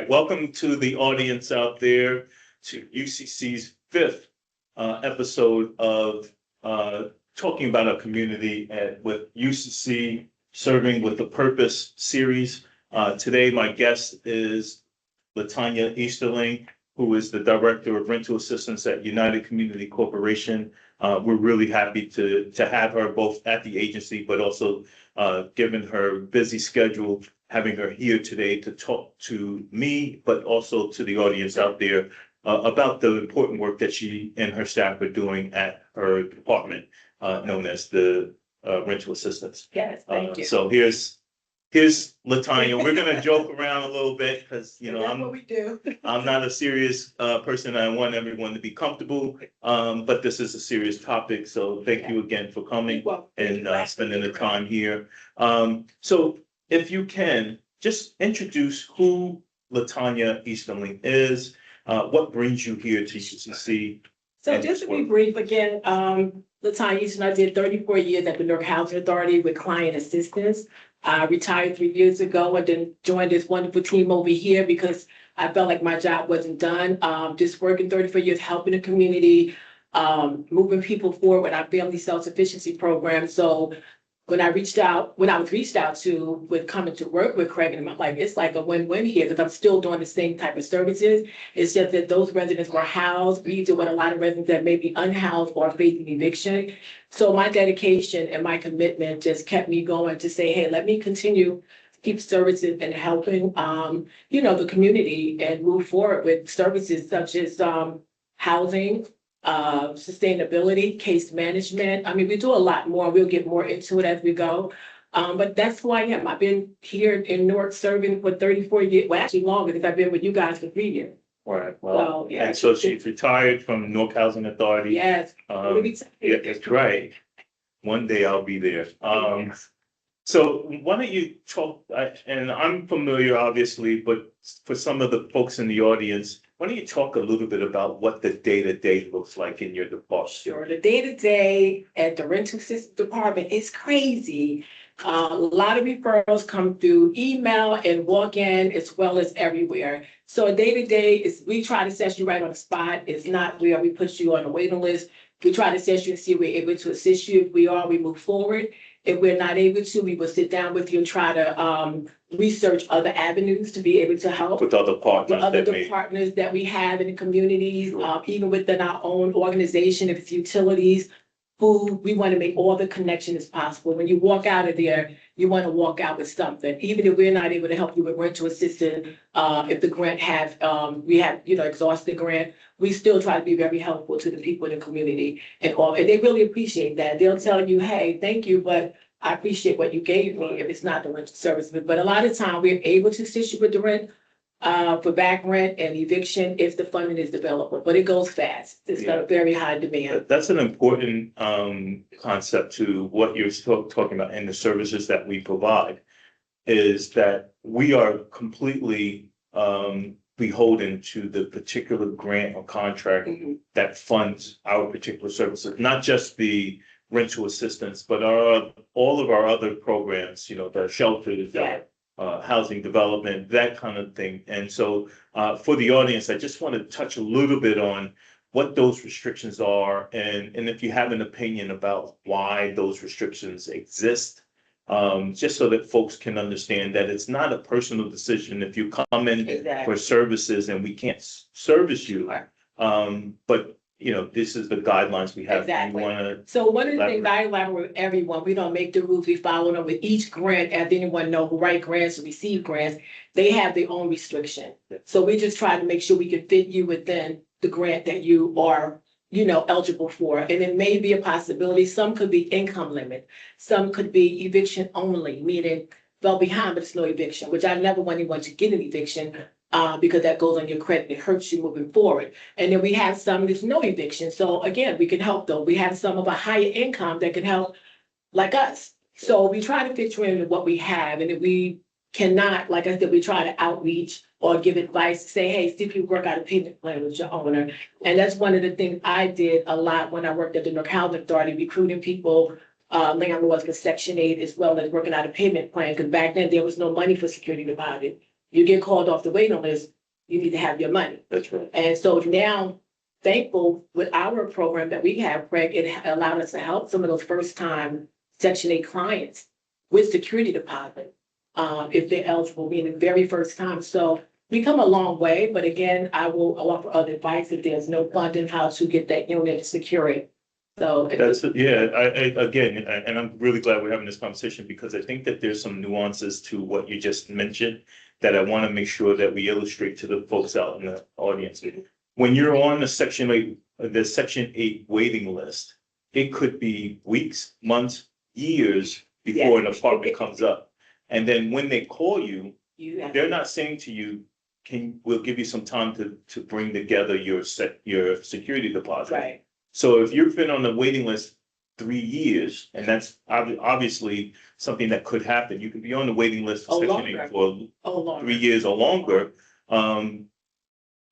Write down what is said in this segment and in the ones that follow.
Welcome to the audience out there to UCC's fifth episode of talking about our community with UCC Serving with a Purpose series. Today, my guest is Latonya Easterling, who is the Director of Rental Assistance at United Community Corporation. We're really happy to have her both at the agency, but also given her busy schedule, having her here today to talk to me, but also to the audience out there about the important work that she and her staff are doing at her department, known as the Rental Assistance. Yes, thank you. So here's Latonya. We're gonna joke around a little bit because That's what we do. I'm not a serious person. I want everyone to be comfortable, but this is a serious topic. So thank you again for coming and spending the time here. So if you can, just introduce who Latonya Easterling is, what brings you here to UCC. So just to be brief, again, Latonya Easterling, I did 34 years at the Newark Housing Authority with client assistance. I retired 3 years ago and then joined this wonderful team over here because I felt like my job wasn't done. Just working 34 years, helping the community, moving people forward with our family self-sufficiency program. So when I was reached out to with coming to work with Craig, and I'm like, it's like a win-win here because I'm still doing the same type of services. It's just that those residents were housed. We deal with a lot of residents that may be unhoused or facing eviction. So my dedication and my commitment just kept me going to say, hey, let me continue to keep services and helping, the community and move forward with services such as housing, sustainability, case management. I mean, we do a lot more. We'll get more into it as we go. But that's who I am. I've been here in Newark serving for 34 years. Well, actually longer because I've been with you guys for 3 years. Right. Well, yeah. And so she's retired from Newark Housing Authority. Yes. Yeah, that's right. One day I'll be there. So why don't you talk, and I'm familiar, obviously, but for some of the folks in the audience, why don't you talk a little bit about what the day-to-day looks like in your department? Sure. The day-to-day at the rental system department is crazy. A lot of referrals come through email and walk-in as well as everywhere. So day-to-day is we try to set you right on the spot. It's not where we put you on a waiting list. We try to set you and see if we're able to assist you. If we are, we move forward. If we're not able to, we will sit down with you and try to research other avenues to be able to help. With other partners. With other partners that we have in the communities, even within our own organization, if it's utilities, food, we want to make all the connections as possible. When you walk out of there, you want to walk out with something. Even if we're not able to help you with rental assistance, if the grant we have exhausted the grant, we still try to be very helpful to the people in the community and they really appreciate that. They'll tell you, hey, thank you, but I appreciate what you gave me if it's not the rental service. But a lot of time we're able to assist you with the rent for back rent and eviction if the funding is available, but it goes fast. It's got a very high demand. That's an important concept to what you're talking about in the services that we provide, is that we are completely beholden to the particular grant or contract that funds our particular services, not just the rental assistance, but all of our other programs, the shelters, housing development, that kind of thing. And so for the audience, I just want to touch a little bit on what those restrictions are and if you have an opinion about why those restrictions exist, just so that folks can understand that it's not a personal decision if you come in for services and we can't service you, but this is the guidelines we have. Exactly. So one of the things I elaborate with everyone, we don't make the rules, we follow them with each grant. As anyone know who write grants or receive grants, they have their own restriction. So we just try to make sure we can fit you within the grant that you are eligible for. And it may be a possibility. Some could be income limit. Some could be eviction only, meaning fell behind, but it's no eviction, which I never want anyone to get an eviction because that goes on your credit. It hurts you moving forward. And then we have some there's no eviction. So again, we can help though. We have some of a higher income that can help like us. So we try to fit you into what we have. And if we cannot, like I said, we try to outreach or give advice, say, hey, see if you work out a payment plan with your owner. And that's one of the things I did a lot when I worked at the Newark Housing Authority, recruiting people, landlords with Section 8, as well as working out a payment plan. Because back then there was no money for security deposit. You get called off the waiting list, you need to have your money. That's right. And so now, thankful with our program that we have, Craig, it allowed us to help some of those first-time Section 8 clients with security deposit, if they're eligible, being the very first time. So we come a long way, but again, I will offer other advice if there's no funding, how to get that unit secured. So That's, yeah, again, and I'm really glad we're having this conversation because I think that there's some nuances to what you just mentioned that I want to make sure that we illustrate to the folks out in the audience. When you're on the Section 8 waiting list, it could be weeks, months, years before an apartment comes up. And then when they call you, they're not saying to you, we'll give you some time to bring together your security deposit. Right. So if you've been on the waiting list 3 years, and that's obviously something that could happen, you could be on the waiting list for Section 8 for 3 years or longer.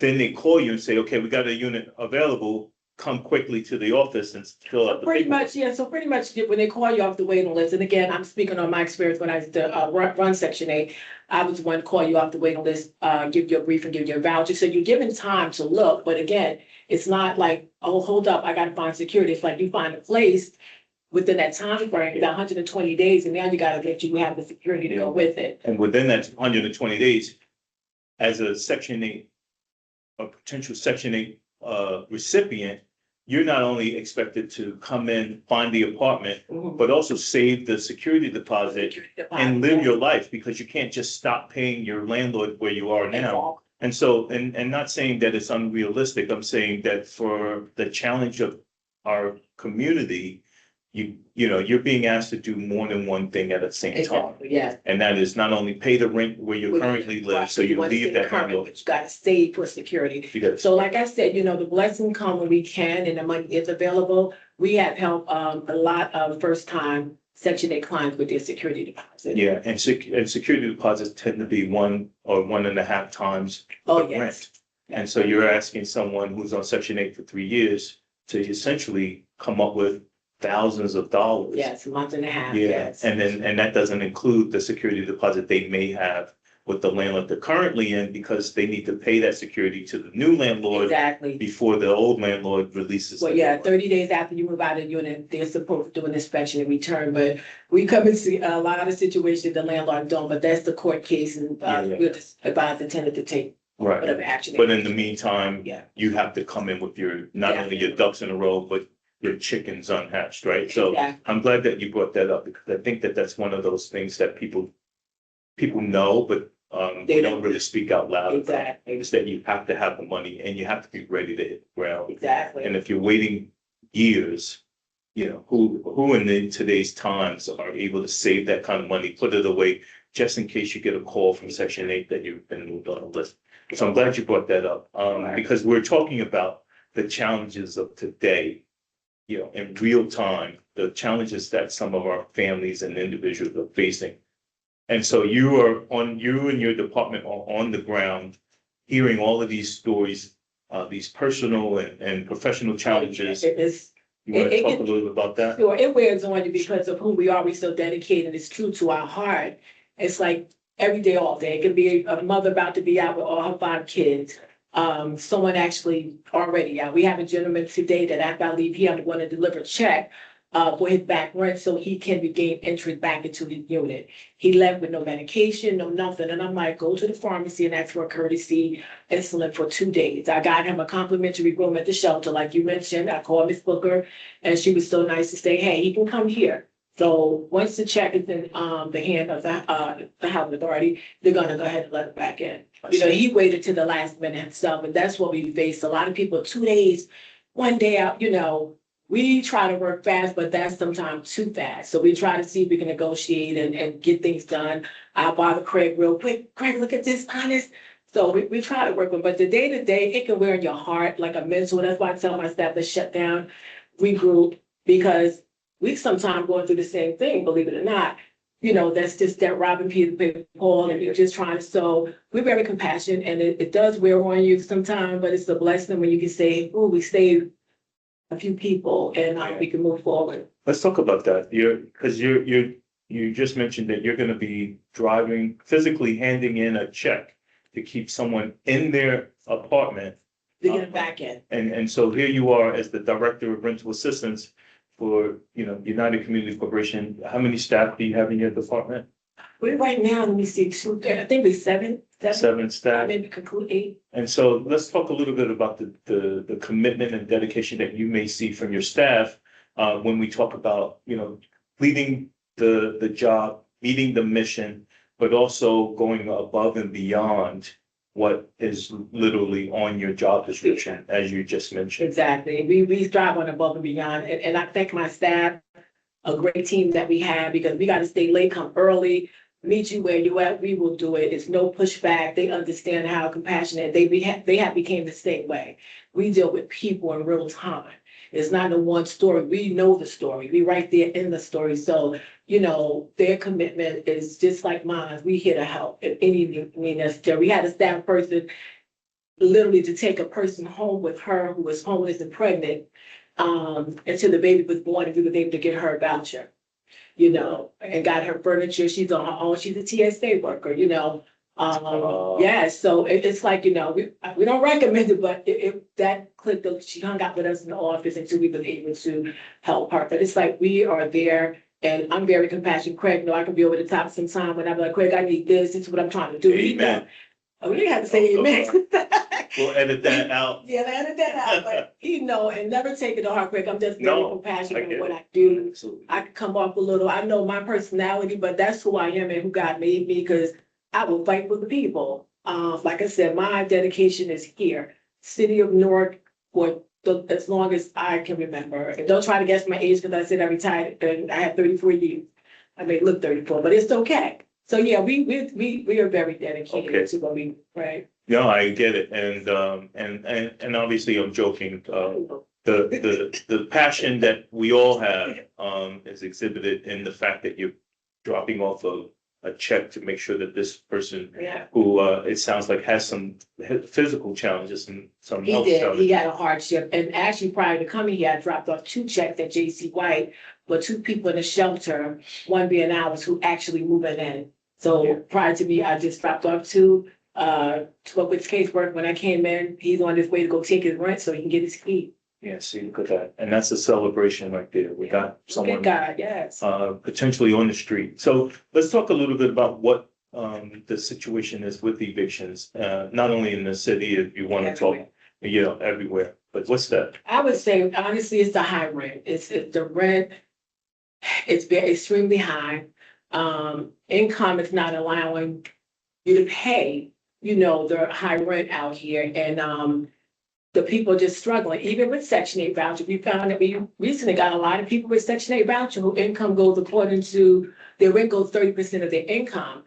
Then they call you and say, okay, we got a unit available, come quickly to the office and fill out the Pretty paperwork. much, yeah. So pretty much when they call you off the waiting list, and again, I'm speaking on my experience when I used to run Section 8, I was the one to call you off the waiting list, give you a brief and give you a voucher. So you're given time to look, but again, it's not like, oh, hold up, I got to find security. It's like you find a place within that time frame, the 120 days, and now you got to make sure you have the security to go with it. And within that 120 days, as a Section 8, a potential Section 8 recipient, you're not only expected to come in, find the apartment, but also save the security deposit and live your life, because you can't just stop paying your landlord where you are now. And so, and not saying that it's unrealistic, I'm saying that for the challenge of our community, you're being asked to do more than one thing at the same time. Yes. And that is not only pay the rent where you currently live, so you leave that current, but you gotta save for security. So like I said, the blessing come when we can and the money is available. We have helped a lot of first-time Section 8 clients with their security deposit. Yeah, and security deposits tend to be 1 or 1.5 times the rent. And so you're asking someone who's on Section 8 for 3 years to essentially come up with thousands of dollars. Yes, a month and a half. Yeah, yes. and that doesn't include the security deposit they may have with the landlord they're currently in, because they need to pay that security to the new landlord before the old landlord releases. Well, 30 days after you move out of the unit, they're supposed to do an inspection and return. But we come and see a lot of situations the landlord don't, but that's the court case, and we'll just advise the tenant to take whatever action. But in the meantime, you have to come in with not only your ducks in a row, but your chickens unhatched, right? So I'm glad that you brought that up, because I think that that's one of those things that people know, but they don't really speak out loud. Exactly. Is that you have to have the money and you have to be ready to hit the ground. Exactly. And if you're waiting years, who in today's times are able to save that kind of money, put it away, just in case you get a call from Section 8 that you've been moved on the list. So I'm glad you brought that up, because we're talking about the challenges of today. In real time, the challenges that some of our families and individuals are facing. And so you and your department are on the ground, hearing all of these stories, these personal and professional challenges. You want to talk a little bit about that? Sure, it wears on you because of who we are. We're so dedicated. It's true to our heart. It's like every day, all day. It can be a mother about to be out with all her 5 kids. Someone actually already out. We have a gentleman today that after I leave here, I'm going to deliver a check for his back rent so he can regain entry back into the unit. He left with no medication, no nothing. And I'm like, go to the pharmacy and ask for a courtesy insulin for 2 days. I got him a complimentary room at the shelter, like you mentioned. I called Miss Booker and she was so nice to say, hey, he can come here. So once the check is in the hand of the housing authority, they're going to go ahead and let it back in. He waited to the last minute himself, and that's what we face. A lot of people, 2 days, 1 day out, we try to work fast, but that's sometimes too fast. So we try to see if we can negotiate and get things done. I'll bother Craig real quick. Craig, look at this, honest. So we try to work with, but the day to day, it can wear in your heart like a mental. That's why I tell my staff to shut down, regroup, because we sometimes going through the same thing, believe it or not. That's just that robbing Peter to pay Paul, and you're just trying to. So we're very compassionate, and it does wear on you sometimes, but it's a blessing when you can say, "Oh, we saved a few people, and we can move forward." Let's talk about that. You're you just mentioned that you're gonna be driving, physically handing in a check to keep someone in their apartment. To get it back in. And so here you are as the Director of Rental Assistance for, United Community Corporation. How many staff do you have in your department? We're right now, let me see, I think we're seven. Seven staff. Maybe conclude 8. And so let's talk a little bit about the commitment and dedication that you may see from your staff when we talk about, leading the job, meeting the mission, but also going above and beyond what is literally on your job description, as you just mentioned. Exactly. We strive on above and beyond. And I thank my staff, a great team that we have, because we got to stay late, come early, meet you where you at. We will do it. It's no pushback. They understand how compassionate they have became the same way. We deal with people in real time. It's not a one story. We know the story. We right there in the story. So, their commitment is just like mine. We here to help if anything necessary. We had a staff person literally to take a person home with her who was homeless and pregnant until the baby was born, and we were able to get her a voucher, and got her furniture. She's on her own. She's a TSA worker, yeah, so it's like, we don't recommend it, but that clicked, she hung out with us in the office until we were able to help her. But it's like, we are there, and I'm very compassionate. Craig, I can be over the top sometime when I'm like, Craig, I need this. This is what I'm trying to do. Amen. We didn't have to say amen. We'll edit that out. Yeah, edit that out, but and never take it to heart, Craig. I'm just very compassionate in what I do. Absolutely. I can come off a little, I know my personality, but that's who I am and who God made me, because I will fight for the people. Like I said, my dedication is here. City of Newark for as long as I can remember. And don't try to guess my age, because I said I retired and I have 34 years. I may look 34, but it's okay. So yeah, we are very dedicated to what we, right? No, I get it. And obviously I'm joking. The passion that we all have is exhibited in the fact that you're dropping off a check to make sure that this person who it sounds like has some physical challenges and some health challenges. He had a hardship. And actually prior to coming here, I dropped off 2 checks at J.C. White, but 2 people in a shelter, one being ours, who actually moving in. So prior to me, I just dropped off 2. With casework, when I came in, he's on his way to go take his rent so he can get his key. Yeah, see, look at that. And that's a celebration right there. We got someone God, yes. Potentially on the street. So let's talk a little bit about what the situation is with evictions, not only in the city, if you want to talk, everywhere. But what's that? I would say, honestly, it's the high rent. It's the rent. It's very extremely high. Income is not allowing you to pay, the high rent out here. And the people just struggling, even with Section 8 voucher. We found that we recently got a lot of people with Section 8 voucher who income goes according to their rent goes 30% of their income.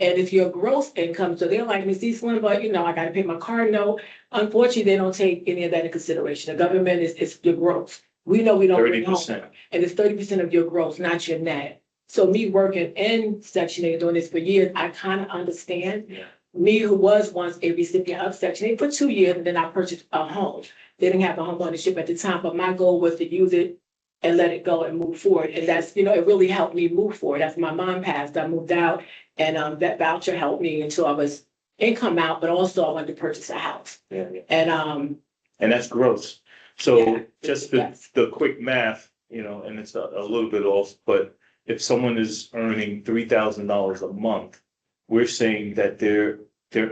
And if your gross income, so they're like, Ms. Eastland, but I got to pay my car note. Unfortunately, they don't take any of that into consideration. The government is your gross. We know we don't bring home, and it's 30% of your gross, not your net. So me working in Section 8, doing this for years, I kind of understand. Yeah. Me, who was once a recipient of Section 8 for 2 years, and then I purchased a home. They didn't have a home ownership at the time, but my goal was to use it and let it go and move forward. And that's, it really helped me move forward. After my mom passed, I moved out, and that voucher helped me until I was income out, but also I wanted to purchase a house. Yeah. And that's gross. So just the yes. the quick math, and it's a little bit off, but if someone is earning $3,000 a month, we're saying that their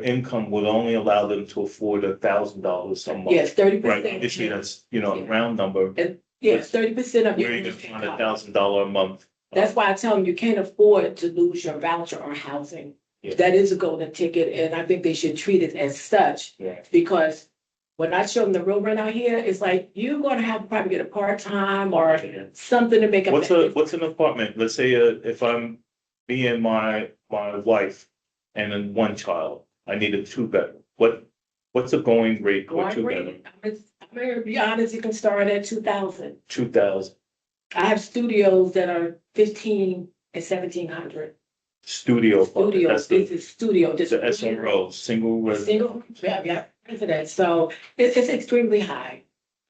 income would only allow them to afford $1,000 a month. Yes, 30%. Right, obviously that's, a round number. And yes, 30% of your We're income. even on $1,000 a month. That's why I tell them you can't afford to lose your voucher or housing. Yeah. That is a golden ticket, and I think they should treat it as such. Yeah. Because when I show them the real rent out here, it's like you're going to have to probably get a part-time or something to make up. What's an apartment? Let's say if I'm me and my wife and then 1 child, I need a 2-bedroom. What's a going rate for 2-bedroom? I'm gonna be honest, you can start at 2,000. 2,000. I have studios that are 1,500 and 1,700. Studio. Studios, this is studio. Just the SRO, single residence. Resident. So it's extremely high.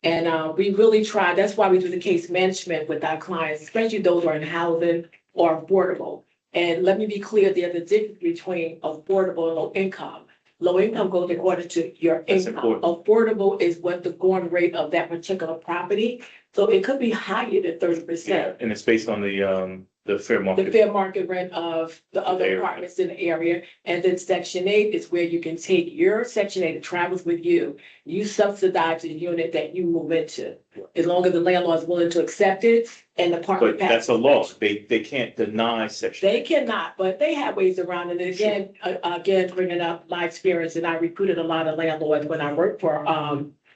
And we really try, that's why we do the case management with our clients, especially those who are in housing or affordable. And let me be clear, there's a difference between affordable and low income. Low income goes according to your That's income. important. Affordable is what the going rate of that particular property. So it could be higher than 30%. Yeah, and it's based on the fair The market. fair market rent of the other area. apartments in the area. And then Section 8 is where you can take your Section 8 that travels with you. You subsidize the unit that you move into. As long as the landlord is willing to accept it and the apartment. But that's a law. They can't deny section. They cannot, but they have ways around it. And again, again, bringing up my experience, and I recruited a lot of landlords when I worked for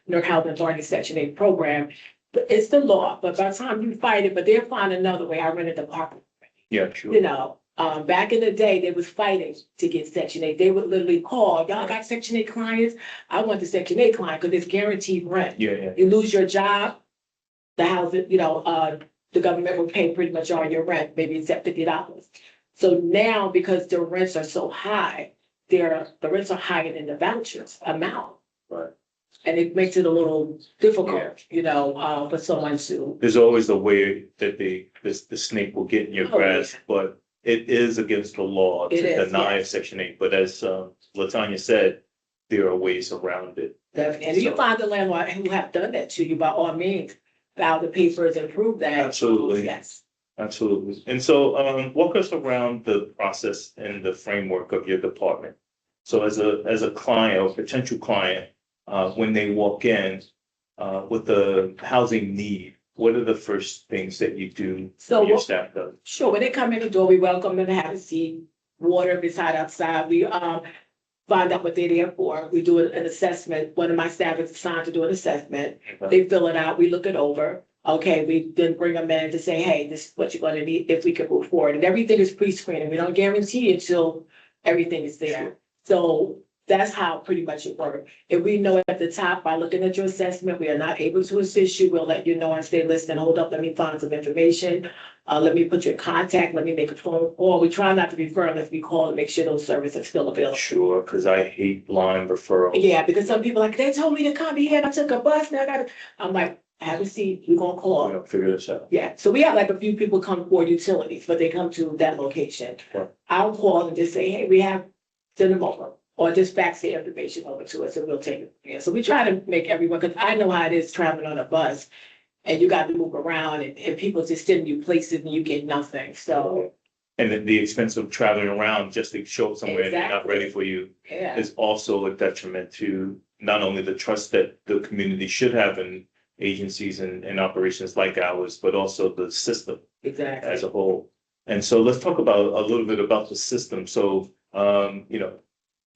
Newark Housing Authority Section 8 program. But it's the law, but by the time you fight it, but they'll find another way. I rented the apartment. Yeah, sure. You know, back in the day, they was fighting to get Section 8. They would literally call, y'all got Section 8 clients? I want the Section 8 client because it's guaranteed rent. Yeah. You lose your job, the housing, the government will pay pretty much all your rent, maybe except $50. So now, because the rents are so high, the rents are higher than the vouchers amount. Right. And it makes it a little difficult, for someone to. There's always a way that the snake will get in your Oh, grasp, but it is against the law It to is, deny yes. section 8. But as Latonya said, there are ways around it. Definitely. And if you find the landlord who have done that to you, by all means, file the papers and prove that. Absolutely. Yes. Absolutely. And so walk us around the process and the framework of your department. So as a client or potential client, when they walk in with a housing need, what are the first things that you do? So your staff does? Sure, when they come in the door, we welcome them to have a seat, water beside outside. We find out what they're there for. We do an assessment. One of my staff is assigned to do an assessment. They fill it out, we look it over. Okay, we then bring them in to say, hey, this is what you're gonna need if we can move forward. And everything is pre-screening. We don't guarantee until everything is there. Sure. So that's how pretty much it works. If we know at the top by looking at your assessment, we are not able to assist you, we'll let you know and say, listen, hold up, let me find some information. Let me put you in contact, let me make a phone call. We try not to refer unless we call to make sure those services are still available. Sure, because I hate blind referrals. Yeah, because some people like, they told me to come here, I took a bus, now I gotta, I'm like, have a seat, we're gonna We're call. gonna figure this out. Yeah, so we have like a few people come for utilities, but they come to that location. Right. I'll call and just say, hey, we have, send them over, or just fax the information over to us and we'll take it. Yeah, so we try to make everyone, because I know how it is traveling on a bus and you got to move around and people just send you places and you get nothing, so. And the expense of traveling around just to show up somewhere and they're not Exactly. ready for you Yeah, is also a detriment to not only the trust that the community should have in agencies and operations like ours, but also the system exactly. as a whole. And so let's talk about a little bit about the system. So,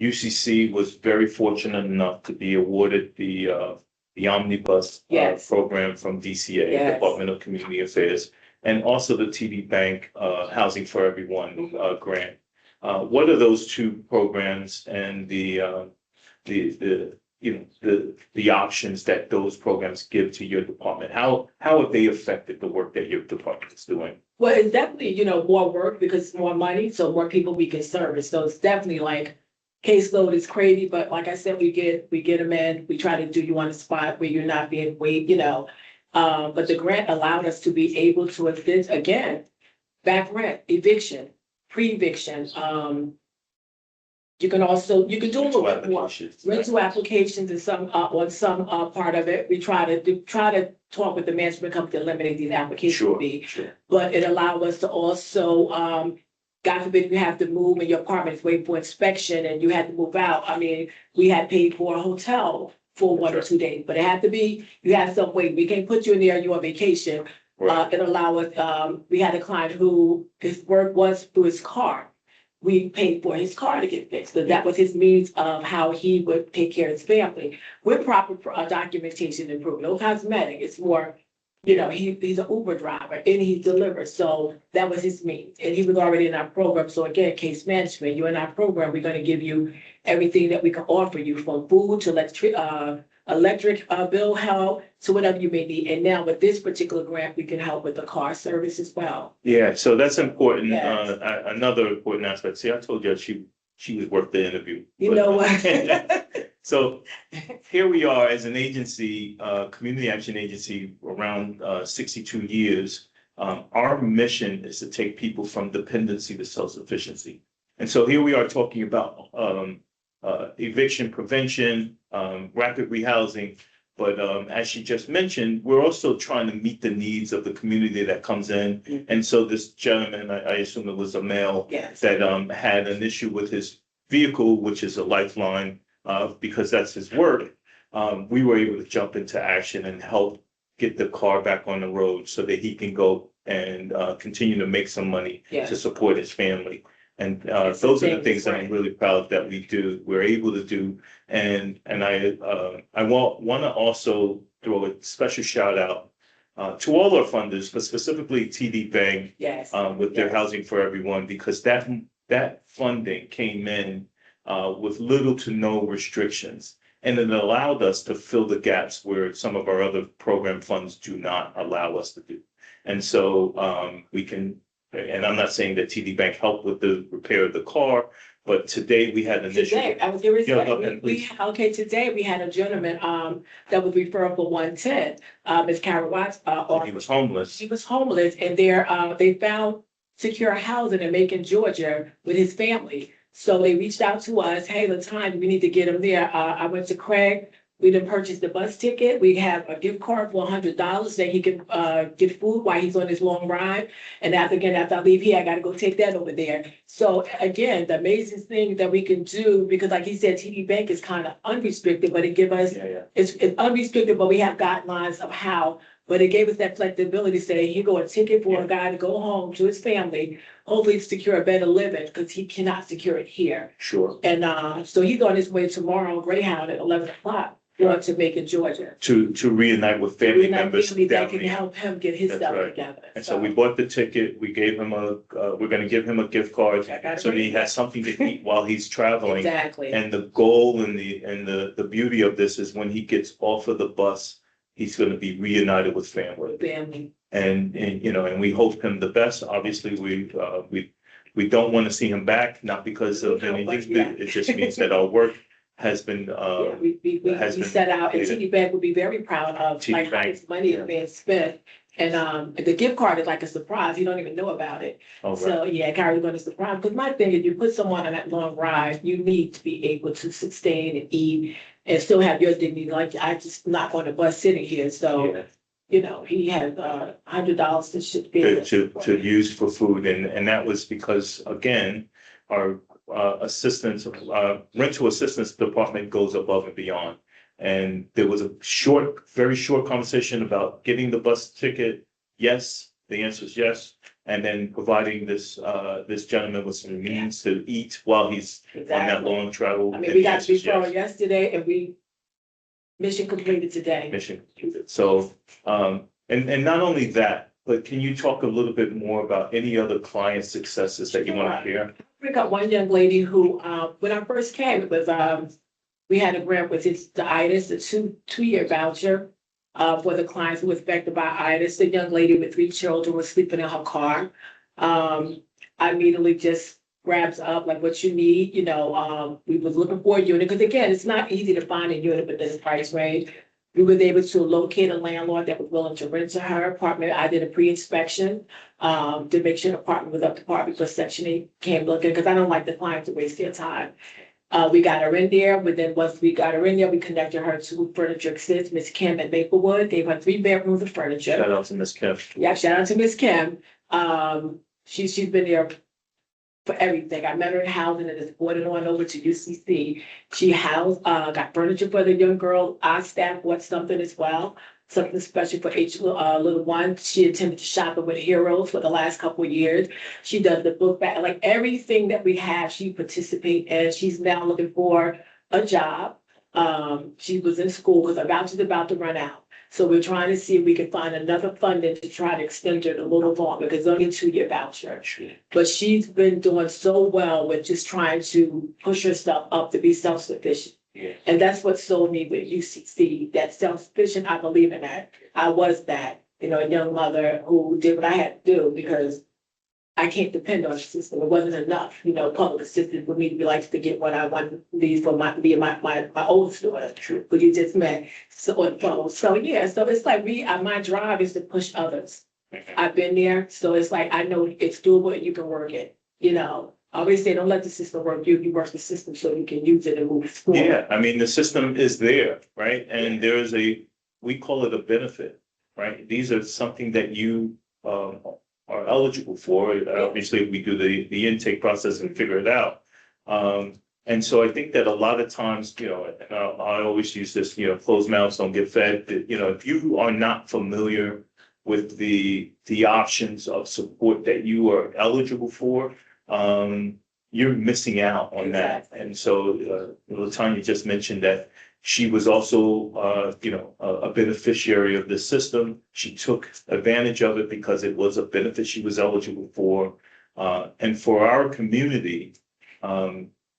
UCC was very fortunate enough to be awarded the omnibus Yes. program from DCA, Yes. Department of Community Affairs, and also the TD Bank Housing for Everyone grant. What are those two programs and the options that those programs give to your department? How have they affected the work that your department is doing? Well, it's definitely, more work because it's more money, so more people we can service. So it's definitely like caseload is crazy, but like I said, we get them in, we try to do you on the spot where you're not being weighed, but the grant allowed us to be able to assist, again, back rent, eviction, pre-eviction. You can do a little bit more. Rental applications and some, on some part of it, we try to talk with the management company to eliminate these application Sure, fees. sure. But it allowed us to also, God forbid you have to move and your apartment is waiting for inspection and you had to move out. I mean, we had paid for a hotel for 1 or 2 days, but it had to be, you have some way. We can't put you in there, you're on vacation. Right. It allowed us, we had a client who his work was through his car. We paid for his car to get fixed, but that was his means of how he would take care of his family. With proper documentation improved, no cosmetic, it's more, he's an Uber driver and he delivers, so that was his means. And he was already in our program, so again, case management, you're in our program, we're gonna give you everything that we can offer you, from food to electric bill help to whatever you may need. And now with this particular grant, we can help with the car service as well. Yeah, so that's important. Yes. Another important aspect. See, I told you she was worth the interview. You know what? So here we are as an agency, community action agency, around 62 years. Our mission is to take people from dependency to self-sufficiency. And so here we are talking about eviction prevention, rapid rehousing. But as she just mentioned, we're also trying to meet the needs of the community that comes in. And so this gentleman, I assume it was a male, Yes. that had an issue with his vehicle, which is a lifeline, because that's his work. We were able to jump into action and help get the car back on the road so that he can go and continue to make some money Yes. to support his family. And those are the things that I'm really proud that we're able to do. And I want to also throw a special shout out to all our funders, but specifically TD Bank, Yes. with their Yes. Housing for Everyone, because that funding came in with little to no restrictions. And it allowed us to fill the gaps where some of our other program funds do not allow us to do. And so we can, and I'm not saying that TD Bank helped with the repair of the car, but today we had an issue. Today, I was there is, Yeah, go ahead, please. today we had a gentleman, that was referred for 110, Ms. Kara Watts, He was homeless. he was homeless and they found secure housing in Macon, Georgia with his family. So they reached out to us, hey, Latonya, we need to get him there. I went to Craig. We done purchased the bus ticket. We have a gift card for $100 that he can get food while he's on his long ride. And after I leave here, I got to go take that over there. So again, the amazing thing that we can do, because like he said, TD Bank is kind of unrestricted, but it give us, it's unrestricted, but we have guidelines of how. But it gave us that flexibility to say, here go a ticket for a guy to go home to his family, hopefully secure a better living, because he cannot secure it here. Sure. And so he's on his way tomorrow on Greyhound at 11 o'clock. Going to Macon, Georgia. To reunite with family members Family that down can there. help him get his That's stuff right. together. And so we bought the ticket, we gave him we're gonna give him a gift card, so that he has something to eat while he's traveling. Exactly. And the goal and the beauty of this is when he gets off of the bus, he's gonna be reunited with family. Family. And you know, and we hope him the best. Obviously, we don't want to see him back, not because of anything. It just means that our work has been We set out, and TD Bank would be very proud of like how this money is being spent. And the gift card is like a surprise. You don't even know about it. right. So yeah, Carrie's going to surprise. Because my thing is, you put someone on that long ride, you need to be able to sustain and eat and still have your dignity. Like I just not on the bus sitting here. So you know, he has $100 to ship to use for food, and that was because again, our assistance, rental assistance department goes above and beyond. And there was a very short conversation about getting the bus ticket. Yes, the answer is yes. And then providing this gentleman with some means to eat while he's on that long travel. I mean, we got to referral yesterday and mission completed today. Mission completed. So, and not only that, but can you talk a little bit more about any other client successes that you want to share? We got one young lady who, when I first came, it was, we had a grant with the ITIS, a two-year voucher for the clients who were affected by ITIS. The young lady with 3 children was sleeping in her car. I immediately just grabs up like what you need, you know, we was looking for a unit, because again, it's not easy to find a unit with this price range. We were able to locate a landlord that was willing to rent to her apartment. I did a pre-inspection to make sure the apartment was up to par before Section 8 came looking, because I don't like the client to waste their time. We got her in there, but then once we got her in there, we connected her to Furniture Exist, Miss Kim at Maplewood, gave her 3 bedrooms of furniture. Shout out to Miss Kim. Yeah, shout out to Miss Kim. She's been there for everything. I met her in housing and just brought it on over to UCC. She got furniture for the young girl. Our staff bought something as well, something special for each little one. She attended to Shopping with Heroes for the last couple of years. She does the book bag, like everything that we have, she participates in. She's now looking for a job. She was in school because her voucher's about to run out. So we're trying to see if we can find another funding to try to extend it a little longer, because it's only a 2-year voucher. But she's been doing so well with just trying to push herself up to be self-sufficient. Yeah. And that's what sold me with UCC, that self-sufficient. I believe in that. I was that, you know, a young mother who did what I had to do, because I can't depend on the system. It wasn't enough, you know, public assistance for me to be like to get what I want to be for my oldest daughter, who you just met. So yeah, so it's like my drive is to push others. I've been there, so it's like, I know it's doable and you can work it, you know. I always say, don't let the system work you, you work the system so you can use it and move forward. Yeah, I mean, the system is there, right? And there's we call it a benefit, right? These are something that you are eligible for. Obviously, we do the intake process and figure it out. And so I think that a lot of times, you know, and I always use this, you know, closed mouths don't get fed. That, you know, if you are not familiar with the options of support that you are eligible for, you're missing out on that. Exactly. And so Latonya just mentioned that she was also, you know, a beneficiary of the system. She took advantage of it because it was a benefit she was eligible for. And for our community,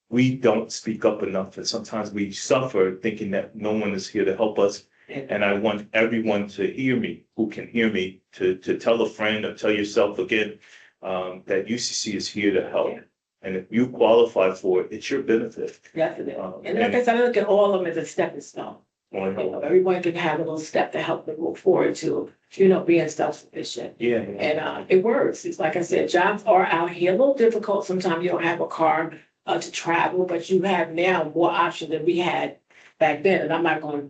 we don't speak up enough, and sometimes we suffer thinking that no one is here to help us. And I want everyone to hear me, who can hear me, to tell a friend or tell yourself again, that UCC is here to help. And if you qualify for it, it's your benefit. Definitely. And like I said, I look at all of them as a stepping stone. You Well, know, everyone can have a little step to help them move forward to, you know, being self-sufficient. yeah, And it works. It's like I said, jobs are out here a little difficult. Sometimes you don't have a car to travel, but you have now more options than we had back then. And I'm not going to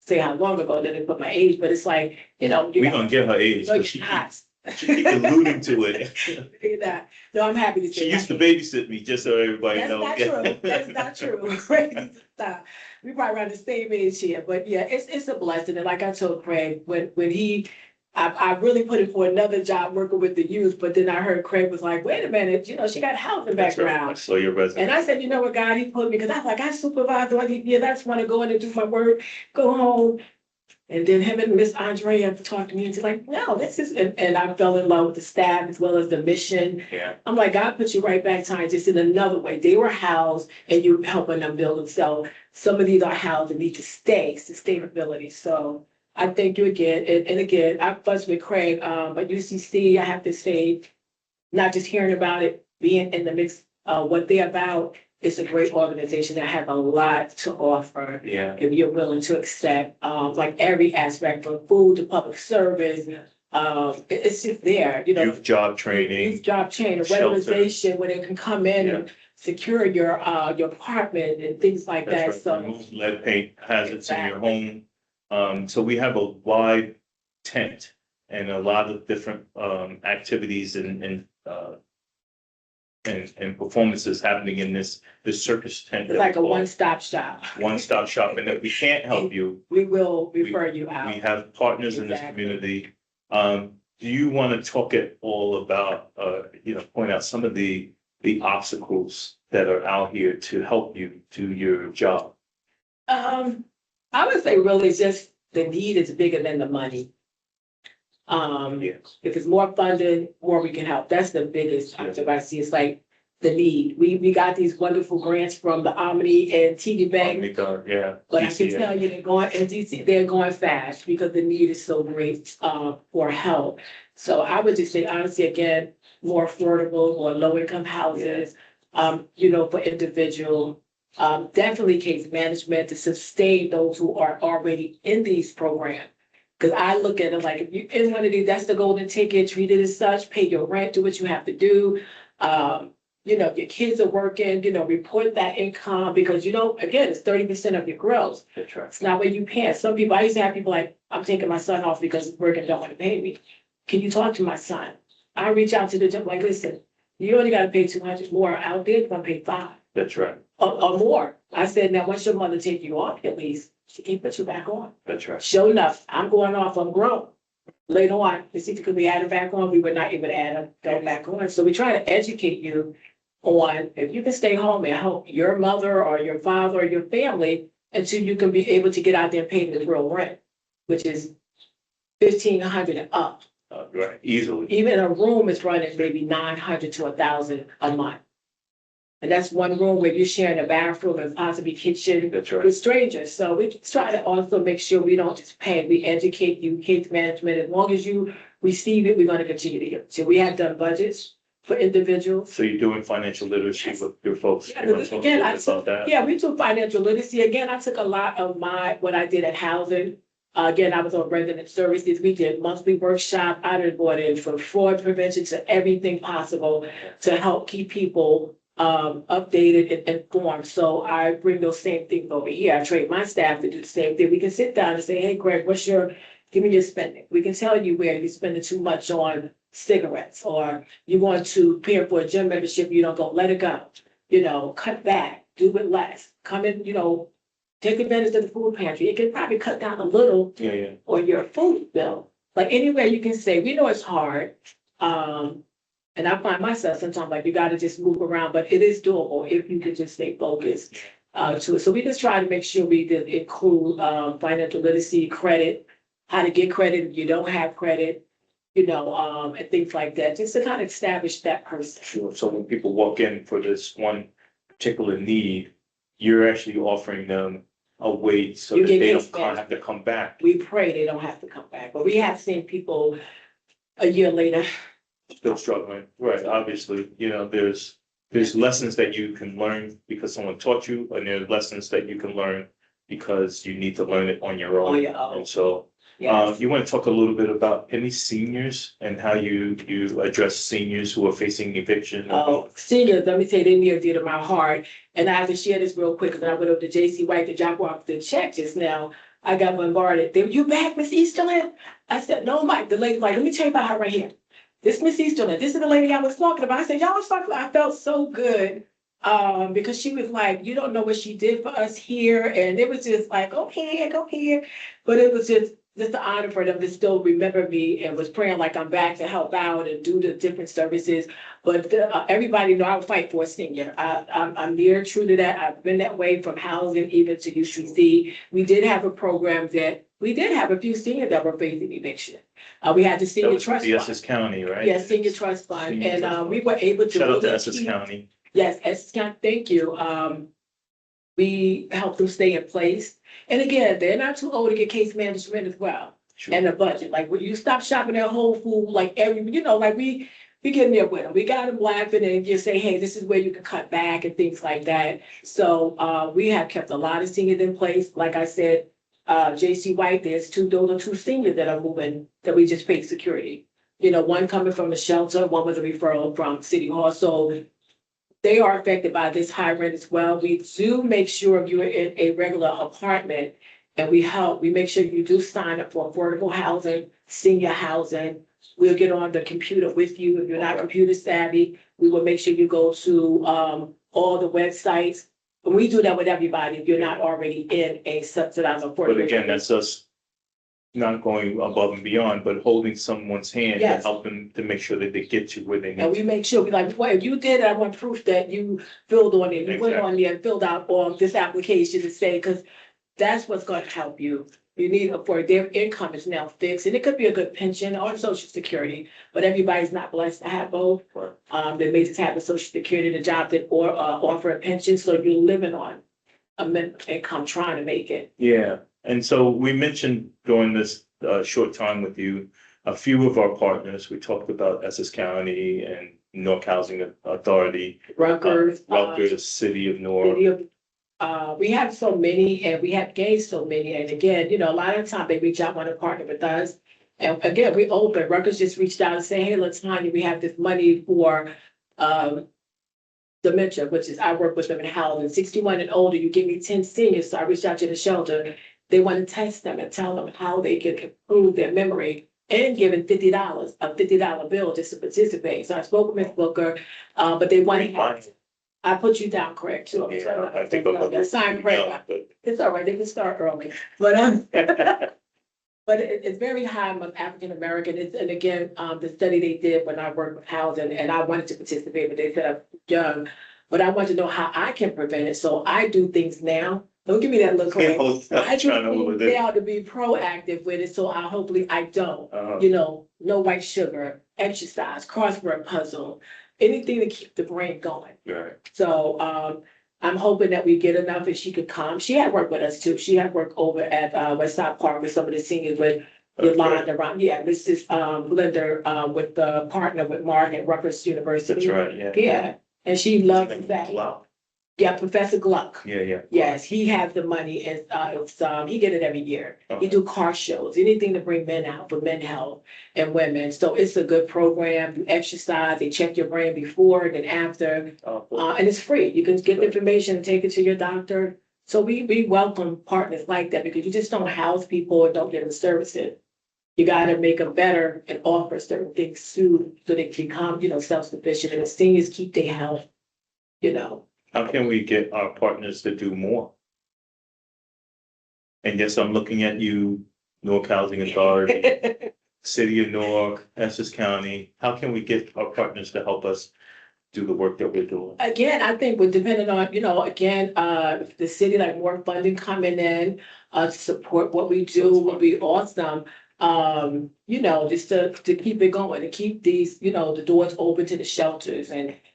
say how long ago that they put my age, but it's like, you know, we're gonna get her age, no, but she you're not. keep alluding to it. You're not. No, I'm happy to say She used to that. babysit me, just so everybody That's knows. not true. That's not true. Crazy stuff. We probably around the same age here, but yeah, it's a blessing. And like I told Craig, when I really put it for another job working with the youth, but then I heard Craig was like, wait a minute, you know, she got a housing That's right. I background. saw your resume. And I said, you know what, God, he put me, because I was like, I supervise all these years. I just want to go in and do my work, go home. And then him and Miss Andrea talked to me and she's like, no, this is, and I fell in love with the staff as well as the mission. Yeah, I'm like, God put you right back time, just in another way. They were housed and you're helping them build themselves. Some of these are housed and need to stay, sustainability. So I thank you again. And again, I fussed with Craig, but UCC, I have to say, not just hearing about it, being in the mix, what they're about. It's a great organization that has a lot to offer. yeah. If you're willing to accept, like every aspect from food to public service, it's just there, you know. Youth job training. Youth job training, shelter. regularization, where they can come in and secure your apartment and things like that, That's right. so. Remove lead paint hazards in your home. So we have a wide tent and a lot of different activities and performances happening in this circus tent. It's like a one-stop shop. One-stop shop, and if we can't help you, We will refer you out. we have partners in this Exactly. community. Do you want to talk at all about, you know, point out some of the obstacles that are out here to help you do your job? I would say really just the need is bigger than the money. Yes. If it's more funding, more we can help. That's the biggest objective I see. It's like the need. We got these wonderful grants from the Omni and TD Bank, Yeah. but I can DCA. tell you they're going fast because the need is so great for help. So I would just say honestly, again, more affordable or low income houses, you know, for individual. Definitely case management to sustain those who are already in these programs. Because I look at it like, if you're in one of these, that's the golden ticket, treat it as such, pay your rent, do what you have to do. You know, your kids are working, you know, report that income because, you know, again, it's 30% of your gross. That's right. It's not what you pay. Some people, I used to have people like, I'm taking my son off because he's working, don't want to pay me. Can you talk to my son? I reach out to the gym, like, listen, you only got to pay 200 more out there, you're going to pay 5 That's right. or more. I said, now, once your mother take you off, at least, she can put you back on. That's right. Sure enough, I'm going off, I'm grown. Later on, to see if could we add it back on, we were not able to add it back on. So we try to educate you on if you can stay home and help your mother or your father or your family until you can be able to get out there and pay the real rent, which is $1,500 and up. Right, easily. Even a room is running maybe 900 to 1,000 a month. And that's one room where you're sharing a bathroom and possibly kitchen That's right. with strangers. So we try to also make sure we don't just pay, we educate you, case management. As long as you receive it, we're going to continue to get. So we have done budgets for individuals. So you're doing financial literacy with your folks. Yeah, You wanna talk a again, little bit about that? Yeah, we took financial literacy. Again, I took a lot of what I did at housing Again, I was on resident services. We did monthly workshop. I did brought in from fraud prevention to everything possible to help keep people updated and informed. So I bring those same things over here. I train my staff to do the same thing. We can sit down and say, hey, Greg, give me your spending. We can tell you where you're spending too much on cigarettes, or you want to pay for a gym membership, you don't go, let it go. Cut back, do it less. Come in, take advantage of the food pantry. It can probably cut down a little on your food bill. Like anywhere you can say, we know it's hard. And I find myself sometimes like you got to just move around, but it is doable if you can just stay focused to it. So we just try to make sure we did include financial literacy, credit, how to get credit if you don't have credit, and things like that, just to kind of establish that person. Sure. So when people walk in for this one particular need, you're actually offering them a way so that they don't have to come back. We pray they don't have to come back, but we have seen people a year later still struggling. Right. Obviously, there's lessons that you can learn because someone taught you, and there's lessons that you can learn because you need to learn it on your own. And so you want to talk a little bit about any seniors and how you address seniors who are facing eviction? Seniors, let me say, they near dear to my heart. And I have to share this real quick because I went over to JC White to drop off the check just now. I got bombarded. They were, you back, Miss Easterland? I said, no, Mike. The lady's like, let me tell you about her right here. This Miss Easterland, this is the lady I was talking about. I said, y'all was talking about, I felt so good. Because she was like, you don't know what she did for us here. And it was just like, go here. But it was just an honor for them to still remember me and was praying like I'm back to help out and do the different services. But everybody know I would fight for a senior. I'm near true to that. I've been that way from housing even to UCC. We did have a program that we did have a few seniors that were facing eviction. We had the senior trust fund. The Essex County, right? Yes, senior trust fund. We were able to. Shout out to Essex County. Yes, Essex County, thank you. We helped them stay in place. And again, they're not too old to get case management as well. Sure. And a budget. Like when you stop shopping at Whole Foods, like we get there with them. We got them laughing and just say, hey, this is where you can cut back and things like that. So we have kept a lot of seniors in place. Like I said, JC White, those are two seniors that are moving that we just paid security. One coming from a shelter, one was a referral from City Hall. So they are affected by this high rent as well. We do make sure if you're in a regular apartment and we make sure you do sign up for affordable housing, senior housing. We'll get on the computer with you. If you're not computer savvy, we will make sure you go to all the websites. And we do that with everybody if you're not already in a subsidized affordable. But again, that's us not going above and beyond, but holding someone's hand to help them to make sure that they get to where they need. And we make sure, well, if you did, I want proof that you filled on it, you went on there and filled out all this application to say, because that's what's going to help you. You need for their income is now fixed, and it could be a good pension or Social Security, but everybody's not blessed to have both. They may just have a Social Security, the job that or offer a pension, so you're living on a minimum income trying to make it. Yeah. And so we mentioned during this short time with you, a few of our partners. We talked about Essex County and Newark Housing Authority. Rutgers. City of Newark. We have so many and we have gained so many. And again, a lot of times they reach out, want to partner with us. And again, we open. Rutgers just reached out and say, hey, Latonya, we have this money for dementia, which is I work with them in housing. 61 and older, you give me 10 seniors. So I reached out to the shelter. They want to test them and tell them how they can improve their memory and giving $50, a $50 bill just to participate. So I spoke with Ms. Booker, but they want to. I put you down, correct, too. Yeah, I think I'm sign correct. It's all right. They can start early, but but it's very high among African American. And again, the study they did when I worked with housing, and I wanted to participate, but they said I'm young, but I want to know how I can prevent it. So I do things now. Don't give me that look. I do things now to be proactive with it. So hopefully I don't. No white sugar, exercise, crossword puzzle, anything to keep the brain going. Right. So I'm hoping that we get enough and she could come. She had worked with us too. She had worked over at Westside Park with some of the seniors with Yolanda around. Yeah, this is Blender with the partner with Mark at Rutgers University. That's right. Yeah. Yeah. And she loves that. Wow. Yeah, Professor Gluck. Yeah. Yes, he has the money and he get it every year. He Okay. do car shows, anything to bring men out for men health and women. So it's a good program. You exercise, they check your brain before and then after. And it's free. You can get the information and take it to your doctor. So we welcome partners like that because you just don't house people and don't get them services. You gotta make them better and offer certain things soon so they can become, self-sufficient and the seniors keep their health, you know. How can we get our partners to do more? And yes, I'm looking at you, Newark Housing Authority, City of Newark, Essex County. How can we get our partners to help us do the work that we're doing? Again, I think we're depending on, the city, like more funding coming in, to support what we do would be awesome. Just to keep it going, to keep these, the doors open to the shelters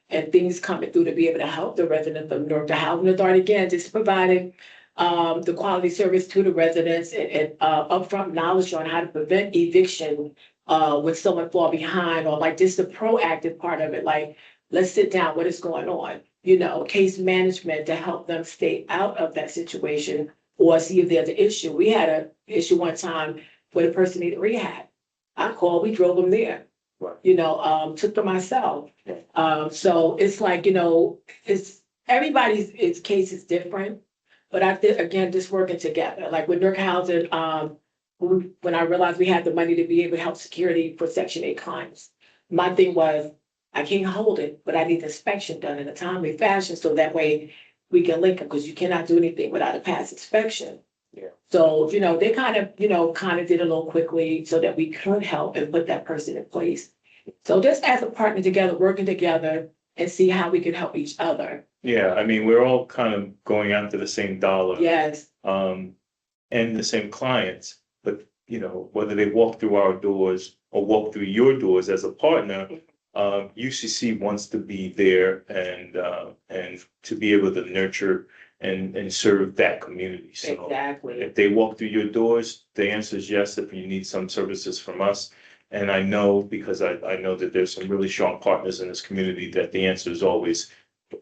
and things coming through to be able to help the residents of Newark. The Housing Authority, again, just providing the quality service to the residents and upfront knowledge on how to prevent eviction when someone fall behind, or like just the proactive part of it, like let's sit down, what is going on? Case management to help them stay out of that situation or see if there's an issue. We had an issue one time where the person needed rehab. I called, we drove them there. Right. Took them myself. So it's like, it's everybody's case is different. But I think, again, just working together, like with Newark Housing, when I realized we had the money to be able to help security for Section 8 clients, my thing was, I can't hold it, but I need the inspection done in a timely fashion, so that way we can link them, because you cannot do anything without a past inspection. Yeah. So, they kind of did a little quickly so that we could help and put that person in place. So just as a partner together, working together and see how we can help each other. Yeah, I mean, we're all kind of going after the same dollar. Yes. And the same clients, but whether they walk through our doors or walk through your doors as a partner, UCC wants to be there and to be able to nurture and serve that community. So Exactly. if they walk through your doors, the answer is yes. If you need some services from us, and I know, because I know that there's some really strong partners in this community, that the answer is always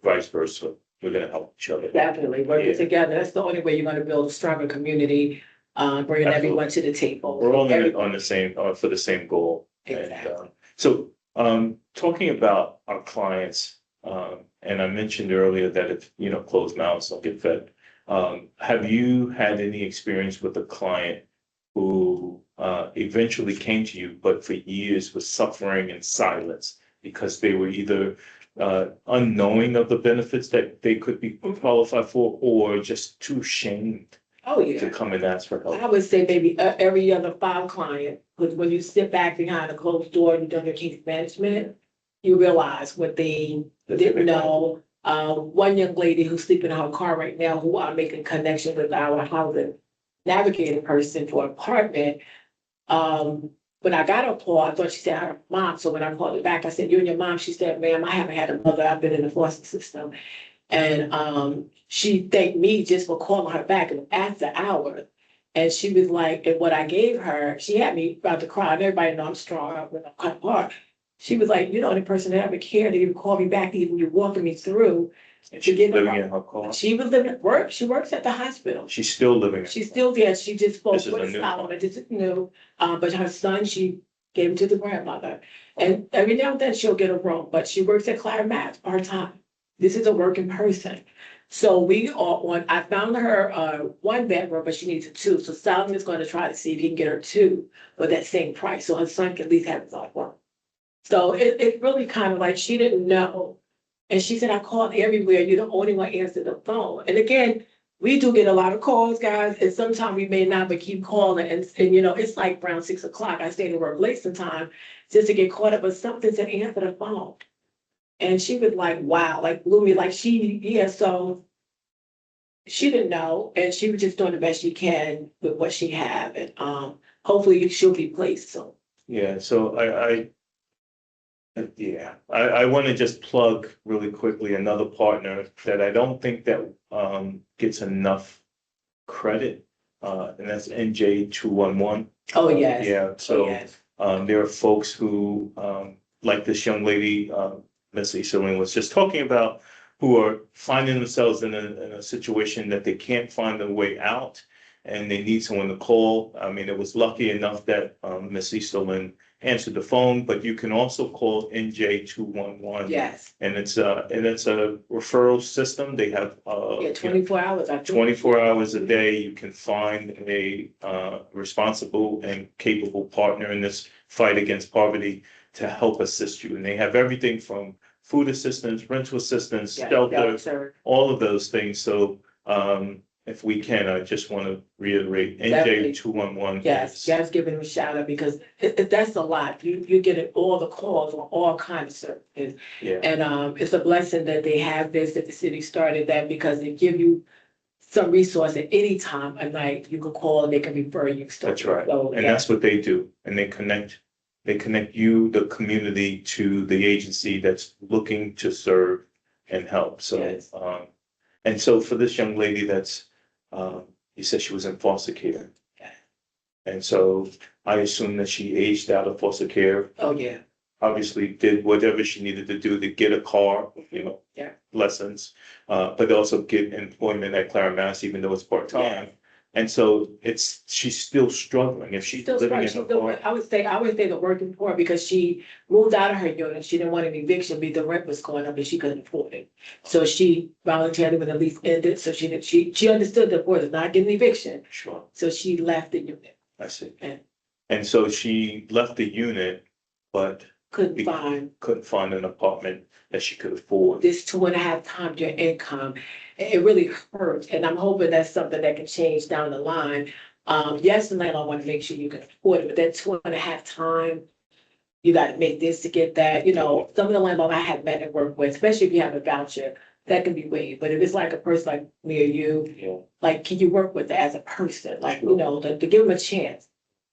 vice versa. We're gonna help each other. Definitely, working together. That's the only way you're gonna build a stronger community, bringing everyone to the table. We're all on the same, for the same goal. Exactly. So, talking about our clients, and I mentioned earlier that if, closed mouths don't get fed. Have you had any experience with a client who eventually came to you, but for years was suffering in silence because they were either unknowing of the benefits that they could be qualified for, or just too ashamed Oh, yeah. to come and ask for help? I would say maybe every other 5 client, because when you sit back behind a closed door and you've done your case management, you realize what they didn't know. One young lady who's sleeping in her car right now, who I'm making connection with our housing navigator person for apartment. When I got her call, I thought she said her mom. So when I called her back, I said, "You and your mom?" She said, "Ma'am, I haven't had a mother. I've been in the foster system." And she thanked me just for calling her back and after hours. And she was like, and what I gave her, she had me about to cry. And everybody know I'm strong. I'm kind of hard. She was like, "You're the only person that ever cared to even call me back, even you walking me through." And she's living in her car? She was living at work. She works at the hospital. She's still living. She's still there. She just spoke This is a with new Solomon. This is new. But her son, she gave him to the grandmother. And every now and then she'll get a room, but she works at Clarimax part-time. This is a working person. So we are on, I found her 1 bedroom, but she needs a 2. So Solomon is going to try to see if he can get her 2 for that same price. So her son can at least have his own room. So it really kind of like, she didn't know. And she said, "I called everywhere. You're the only one answered the phone." And again, we do get a lot of calls, guys, and sometimes we may not, but keep calling. And it's like around 6 o'clock. I stay to work late sometimes just to get caught up with something to answer the phone. And she was like, wow, like blew me, like so she didn't know. And she was just doing the best she can with what she had. And hopefully she'll be placed soon. Yeah, so I want to just plug really quickly another partner that I don't think that gets enough credit, and that's NJ211. Oh, yes. Yeah, so yes. There are folks who, like this young lady, Miss Easterling was just talking about, who are finding themselves in a situation that they can't find a way out and they need someone to call. I mean, it was lucky enough that Ms. Easterlin answered the phone, but you can also call NJ 211. Yes, And it's a referral system. They have yeah, 24 hours. I think. 24 hours a day. You can find a responsible and capable partner in this fight against poverty to help assist you. And they have everything from food assistance, rental assistance, Yeah, shelter, sir. all of those things. So if we can, I just want to reiterate, Definitely. NJ 211. Yes, guys, giving them a shout out because that's a lot. You get all the calls on all kinds of services. Yeah, And it's a blessing that they have this, that the city started that because they give you some resource at any time of night. You can call, they can refer you. Stuff. that's right. So, And yeah. that's what they do. And they connect you, the community, to the agency that's looking to serve and help. So, Yes. And so for this young lady that's, you said she was in foster care. Yeah. And so I assume that she aged out of foster care, Oh, yeah. obviously did whatever she needed to do to get a car, Yeah. lessons, but also get employment at Clarimass, even though it's part-time. And so she's still struggling. If she's Still living in struggling. a car. I would say the working poor because she moved out of her unit. She didn't want an eviction because the rent was going up and she couldn't afford it. So she voluntarily when the lease ended. So she understood the board is not getting an eviction. Sure, So she left the unit. I see. And And so she left the unit, but couldn't Be- find couldn't find an apartment that she could afford. this 2.5 times your income. It really hurts. And I'm hoping that's something that can change down the line. Yes, the landlord want to make sure you can afford it, but that 2.5 times, you got to make this to get that. Some of the landlords I have met and worked with, especially if you have a voucher, that can be waived. But if it's like a person like me or you, Yeah, like, can you work with it as a person? Like, Sure. to give them a chance.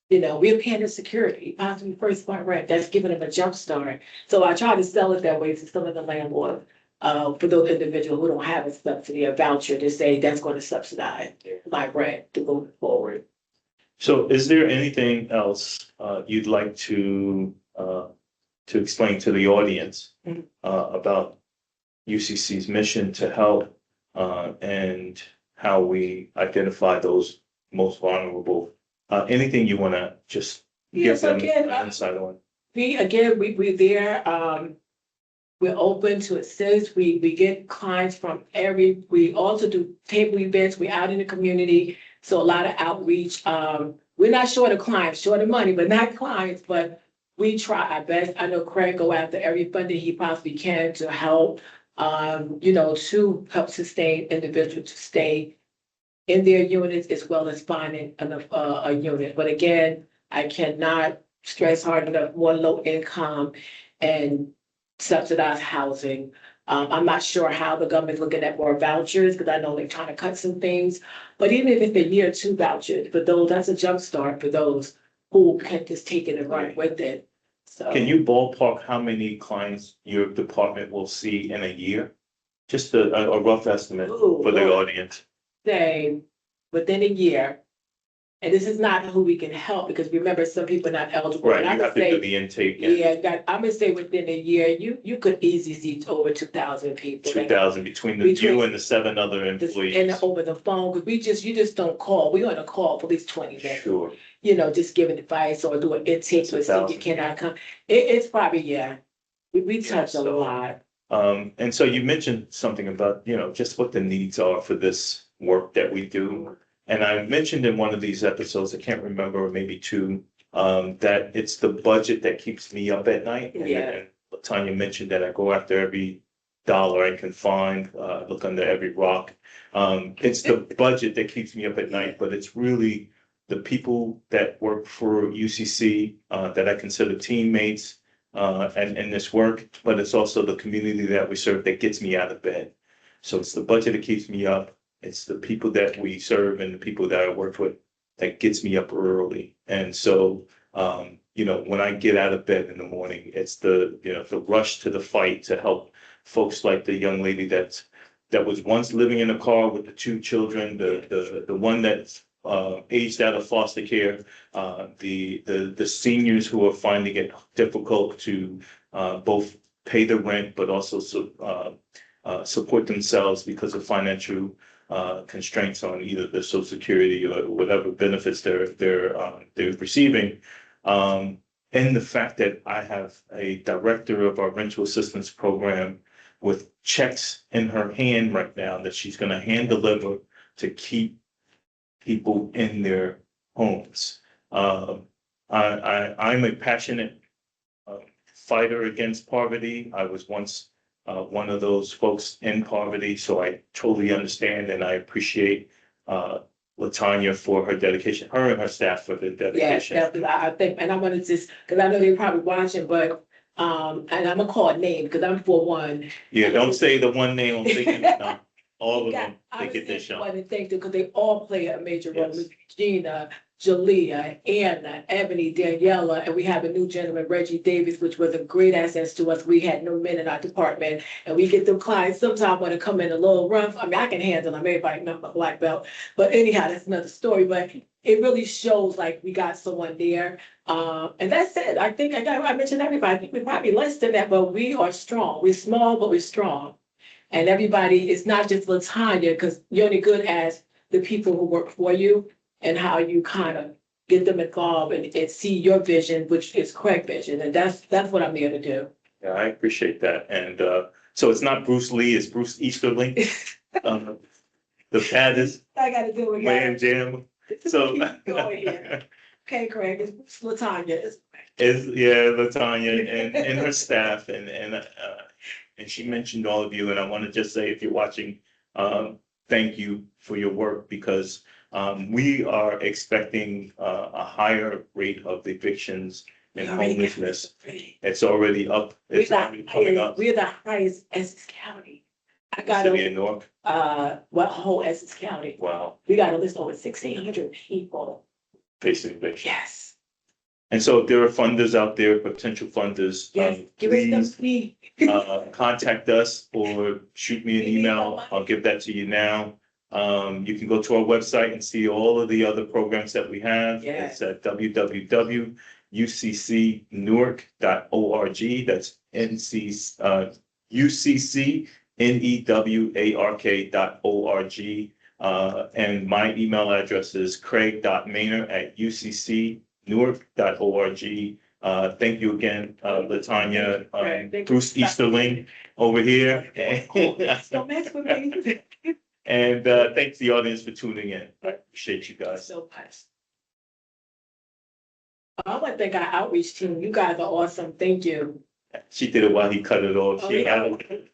We're paying the security, possibly first part rent, that's giving them a jump start. So I try to sell it that way to some of the landlords, for those individuals who don't have a subsidy, a voucher to say that's going to subsidize my rent to go forward. So is there anything else you'd like to explain to the audience Mhm. about UCC's mission to help and how we identify those most vulnerable? Anything you want to just give Yes, them again, an insight on? we're there, we're open to assist. We get clients from we also do table events. We're out in the community. So a lot of outreach. We're not short of clients, short of money, but not clients, but we try our best. I know Craig go after every funding he possibly can to help, to help sustain individuals to stay in their units as well as finding a unit. But again, I cannot stress hard enough, more low income and subsidized housing. I'm not sure how the government's looking at more vouchers because I know they're trying to cut some things. But even if it's a year or two vouchers, for those, that's a jump start for those who can just take it and run with it. So Can you ballpark how many clients your department will see in a year? Just a rough estimate for the audience. say within a year, and this is not who we can help because remember, some people are not eligible. Right, And you I would have to do say, the intake. I'm gonna say within a year, you could easily see over 2,000 people. 2,000 between Between- you and the 7 other And employees. over the phone, because you just don't call. We're gonna call for at least 20 minutes. Sure. Just giving advice or do an intake, It's so you 1,000. cannot come. It's probably, we touch a so- lot. And so you mentioned something about, just what the needs are for this work that we do. And I mentioned in one of these episodes, I can't remember, or maybe two, that it's the budget that keeps me up at night. And Latonya mentioned that I go after every dollar I can find, look under every rock. It's the budget that keeps me up at night, but it's really the people that work for UCC, that I consider teammates, and in this work, but it's also the community that we serve that gets me out of bed. So it's the budget that keeps me up. It's the people that we serve and the people that I work with that gets me up early. And so, when I get out of bed in the morning, it's the rush to the fight to help folks like the young lady that was once living in a car with the 2 children, the one that's aged out of foster care, the seniors who are finding it difficult to both pay the rent, but also support themselves because of financial constraints on either their social security or whatever benefits they're receiving. And the fact that I have a director of our rental assistance program with checks in her hand right now that she's going to hand deliver to keep people in their homes. I'm a passionate fighter against poverty. I was once one of those folks in poverty, so I totally understand and I appreciate Latonya for her dedication, her and her staff for their dedication. Yes, definitely. I think, and I want to just, because I know they're probably watching, but, and I'm gonna call a name, because I'm for one. Yeah, don't say the one name I'm thinking, no, all of them, I they get their shot. want to thank them, because they all play a major role. Yes. Gina, Jalea, Anna, Ebony, Daniela, and we have a new gentleman, Reggie Davis, which was a great asset to us. We had no men in our department, and we get them clients sometimes want to come in a little rough. I mean, I can handle them, everybody knows my black belt, but anyhow, that's another story. But it really shows like we got someone there. And that's it. I think I mentioned everybody. I think we're probably less than that, but we are strong. We're small, but we're strong. And everybody, it's not just Latonya, because you're only good as the people who work for you and how you kind of get them involved and see your vision, which is Craig vision. And that's what I'm there to do. Yeah, I appreciate that. And so it's not Bruce Lee, it's Bruce Easterling. The pad is I gotta do it. Man Jam. So Keep going here. Okay, Craig, it's Latonya. Latonya and her staff and she mentioned all of you, and I want to just say, if you're watching, thank you for your work, because we are expecting a higher rate of evictions and homelessness. It's already up. It's already coming up. We're the highest Essex County. I got City of Newark. whole Essex County. Wow. We got a list over 1,600 people. Facing eviction. Yes. And so if there are funders out there, potential funders, Yes. Give us please the contact us or shoot me an email. I'll give that to you now. You can go to our website and see all of the other programs that we have. Yes. It's at www.uccnewark.org. That's UCCNewark.org. And my email address is craig.maynor@uccnewark.org. Thank you again, Latonya, Bruce Easterling over here. Don't mess with me. And thanks the audience for tuning in. I appreciate you guys. So much. I want to thank our outreach team. You guys are awesome. Thank you. She did it while he cut it off. Oh, She yeah. had it.